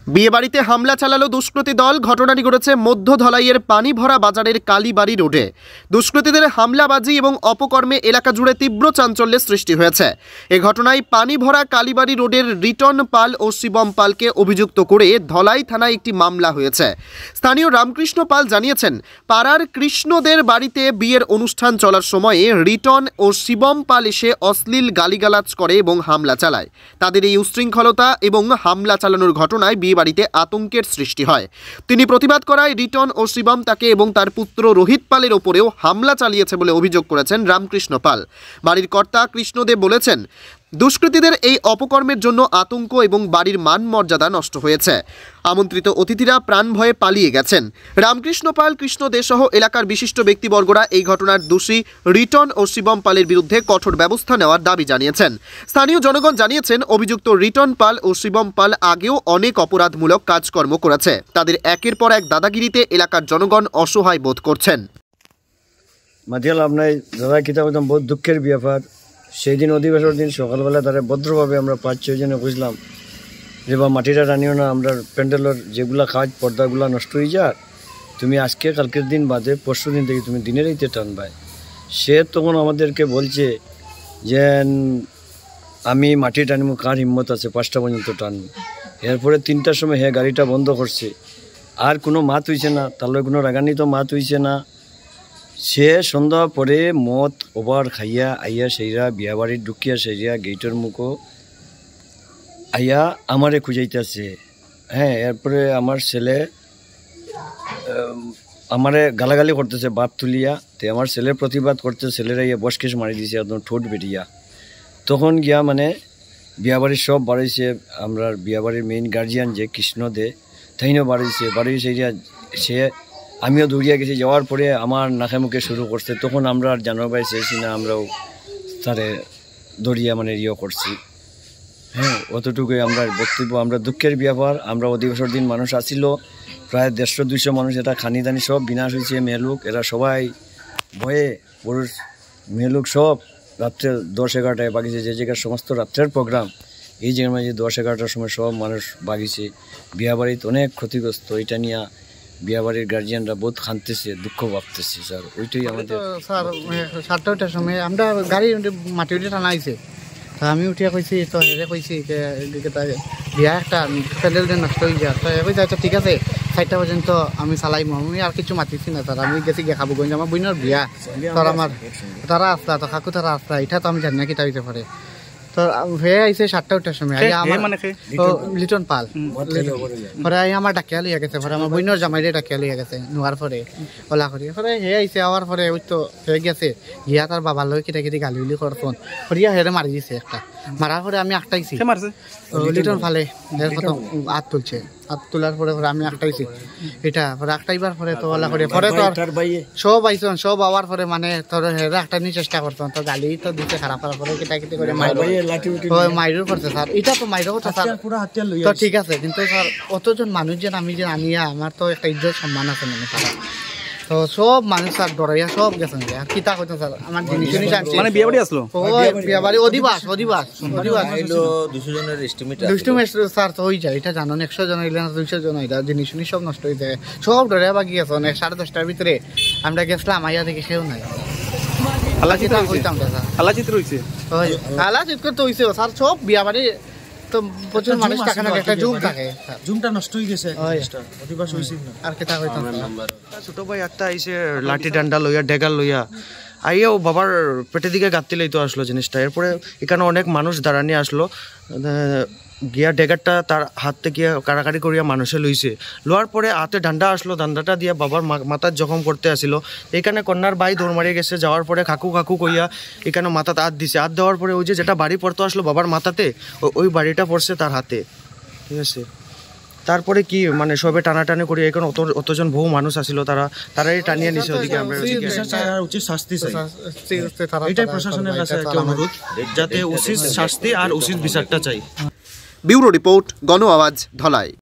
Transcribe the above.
বিয়েবাড়িতে হামলা চালালো দুষ্কৃতী দল। ঘটনাটি ঘটেছে মধ্য ধলাইয়ের পানিভরা বাজারের কালীবাড়ি রোডে। দুষ্কৃতীদের হামলাবাজি এবং অপকর্মে এলাকা জুড়ে তীব্র চাঞ্চল্যের সৃষ্টি হয়েছে। এ ঘটনায় পানিভরা কালীবাড়ি রোডের রিটন পাল ও শিবম পালকে অভিযুক্ত করে ধলাই থানায় একটি মামলা হয়েছে। স্থানীয় রামকৃষ্ণ পাল জানিয়েছেন, পাড়ার কৃষ্ণদের বাড়িতে বিয়ের অনুষ্ঠান চলার সময়ে রিটন ও শিবম পাল এসে অশ্লীল গালিগালাজ করে এবং হামলা চালায়। তাদের এই উশৃঙ্খলতা এবং হামলা চালানোর ঘটনায় বাড়িতে আতঙ্কের সৃষ্টি হয়। তিনি প্রতিবাদ করায় রিটন ও শিবম তাকে এবং তার পুত্র রোহিত পালের ওপরেও হামলা চালিয়েছে বলে অভিযোগ করেছেন রামকৃষ্ণ পাল। বাড়ির কর্তা কৃষ্ণদেব বলেছেন, দুষ্কৃতীদের এই অপকর্মের জন্য আতঙ্ক এবং বাড়ির মান মর্যাদা নষ্ট হয়েছে। আমন্ত্রিত অতিথিরা প্রাণ ভয়ে পালিয়ে গেছেন। রামকৃষ্ণ পাল, কৃষ্ণ দে সহ এলাকার বিশিষ্ট ব্যক্তিবর্গরা এই ঘটনার দোষী রিটন ও শিবম পালের বিরুদ্ধে কঠোর ব্যবস্থা নেওয়ার দাবি জানিয়েছেন। স্থানীয় জনগণ জানিয়েছেন, অভিযুক্ত রিটন পাল ও শিবম পাল আগেও অনেক অপরাধমূলক কাজকর্ম করেছে। তাদের একের পর এক দাদাগিরিতে এলাকার জনগণ অসহায় বোধ করছেন। বহুত দুঃখের ব্যাপার। সেই দিন অধিবেশনের দিন সকালবেলা তারা ভদ্রভাবে আমরা 5-6 জনে বুঝলাম যে বা মাটিটা টানিও না, আমরা প্যান্ডেলের যেগুলা কাজ পর্দাগুলা নষ্ট হয়ে যায়, তুমি আজকে কালকের দিন বাদে পরশু দিন থেকে তুমি দিনের এইতে টানবাই। সে তখন আমাদেরকে বলছে যে আমি মাটি টানবো, কার হিম্মত আছে 5টা পর্যন্ত টানবো। এরপরে 3টার সময় গাড়িটা বন্ধ করছে। আর কোনো মাত হইছে না, তাহলে কোনো রাগান্বিত মাত হইছে না। সে সন্ধ্যা পরে মদ ওভার খাইয়া আইয়া সেইরা বিয়া বাড়ির ঢুকিয়া সেইরা গেটের মুখো আইয়া আমারে খুঁজাইতেছে। এরপরে আমার ছেলে আমারে গালাগালি করতেছে বাপ তুলিয়া। তে আমার ছেলের প্রতিবাদ করতে ছেলেরা ইয়া বসকেশ মারি দিছে একদম ঠোঁট বেরিয়া। তখন গিয়া বিয়াবাড়ির সব বাড়াইছে। আমরা বিয়াবাড়ির মেইন গার্জিয়ান যে কৃষ্ণ দে তাইনও বাড়ি সেইরা সে আমিও দৌড়িয়া গেছি। যাওয়ার পরে আমার নাকে মুখে শুরু করছে। তখন আমরা আর জানার বাইরে চেয়েছি না, আমরাও তারে দৌড়িয়া ইয়ে করছি। অতটুকুই আমরা বক্তব্য। আমরা দুঃখের ব্যাপার। আমরা অধিবেশনের দিন মানুষ আসিল প্রায় 150-200 মানুষ। এটা খানিদানি সব বিনাশ হয়েছে। মেয়েলোক এরা সবাই ভয়ে, পুরুষ মেয়েলোক সব রাত্রে 10-11টায় বাগিয়েছে। যে জায়গার সমস্ত রাত্রের প্রোগ্রাম এই জায়গার মাঝে 10-11টার সময় সব মানুষ বাগিয়েছে। বিয়াবাড়িতে অনেক ক্ষতিগ্রস্ত। এটা নিয়ে বিয়াবাড়ির গার্জিয়ানরা বহুত খানতেছে, দুঃখ ভাবতেছে। স্যার ওইটাই আমাদের। স্যার 7টার সময় আমরা গাড়ি মাটি উঠে টানা আইছে। আমি উঠিয়া কইছি, তো হেরে কইছি বিয়া একটা প্যান্ডেল দিয়ে নষ্ট হয়ে যায়। তো কইছে আচ্ছা ঠিক আছে 4টা পর্যন্ত আমি চালাইম। আমি আর কিছু মাতিছি না স্যার। আমি গেছি গিয়ে খাবো গঞ্জ। আমার বইনের বিয়া, তোর আমার তারা আসলা, তো কাকু তারা আসলা, এটা তো আমি জানি না কিতা হইতে পারে। তো হয়ে আইছে 7টার সময় লিটন পাল পরে আমার ডাকিয়া লইয়া গেছে। পরে আমার বইনের জামাইরে ডাকিয়া লইয়া গেছে নোয়ার পরে ওলা করি। পরে হে আইছে, আওয়ার পরে ওই তো হয়ে গেছে গিয়া তার বাবার লগে কিটা কিটি গালি উলি করতন করিয়া হেরে মারি দিছে একটা। মারার পরে আমি আটটাইছি লিটন ফালে হাত তুলছে। হাত তোলার পরে আমি আটটাইছি এটা। পরে আটটাইবার পরে তো ওলা করে পরে তো সব আইসন, সব আওয়ার পরে তোর হেরে আটটানি চেষ্টা করতন। তো গালি তো দিতে খারাপ করার পরে কিটা কিটি করে মাইরও করছে স্যার। এটা তো মাইরও কথা স্যার, তো ঠিক আছে। কিন্তু স্যার অতজন মানুষ যে আমি যে আনিয়া আমার তো একটা ইজ্জত সম্মান আছে মানে স্যার। তো সব মানুষ স্যার ডরাইয়া সব গেছেন। আর কিতা কইতো স্যার আমার জিনিস আনছে মানে বিয়াবাড়ি আসলো। ওই বিয়াবাড়ি অধিবাস আইলো 200 জনের এস্টিমেট স্যার। তো হই যায় এটা জানো, 100 জন হইলে না 200 জন হইলা জিনিস সব নষ্ট হয়ে যায়। সব ডরাইয়া বাকি গেছে। 10:30টার ভিতরে আমরা গেছিলাম, আইয়া দেখি সেও নাই। সব বিয়াবাড়ি তো প্রচুর মানুষ থাকে না, একটা জুম থাকে, জুমটা নষ্ট হয়ে গেছে। আর কেটা হইতাম ছোট ভাই একটা আইসে লাঠি ডান্ডা লইয়া ডেগার লইয়া আইয়াও বাবার পেটের দিকে গাঁততে লইতে আসলো জিনিসটা। এরপরে এখানে অনেক মানুষ দাঁড়ানি আসলো। গিয়া ডেগারটা তার হাত থেকে কাড়াকাড়ি করিয়া মানুষে লইছে। লোয়ার পরে হাতে ডান্ডা আসলো, ডান্ডাটা দিয়ে বাবার মাথার জখম করতে আসিল। এইখানে কন্যার ভাই দৌড় মারিয়ে গেছে। যাওয়ার পরে কাকু কাকু কইয়া এখানে মাথাতে হাত দিছে। হাত দেওয়ার পরে ওই যেটা বাড়ি পড়তে আসলো বাবার মাথাতে, ওই বাড়িটা পড়ছে তার হাতে। ঠিক আছে, তারপরে কি সবে টানাটানি করি। এখন অতজন বহু মানুষ আসিল, তারাই টানিয়ে নিছে ওদিকে। আমরা উচিত শাস্তি চাই, এটাই প্রশাসনের কাছে অনুরোধ, যাতে উচিত শাস্তি আর উচিত বিচারটা চাই। ব্যুরো রিপোর্ট, গণ আওয়াজ, ধলাই।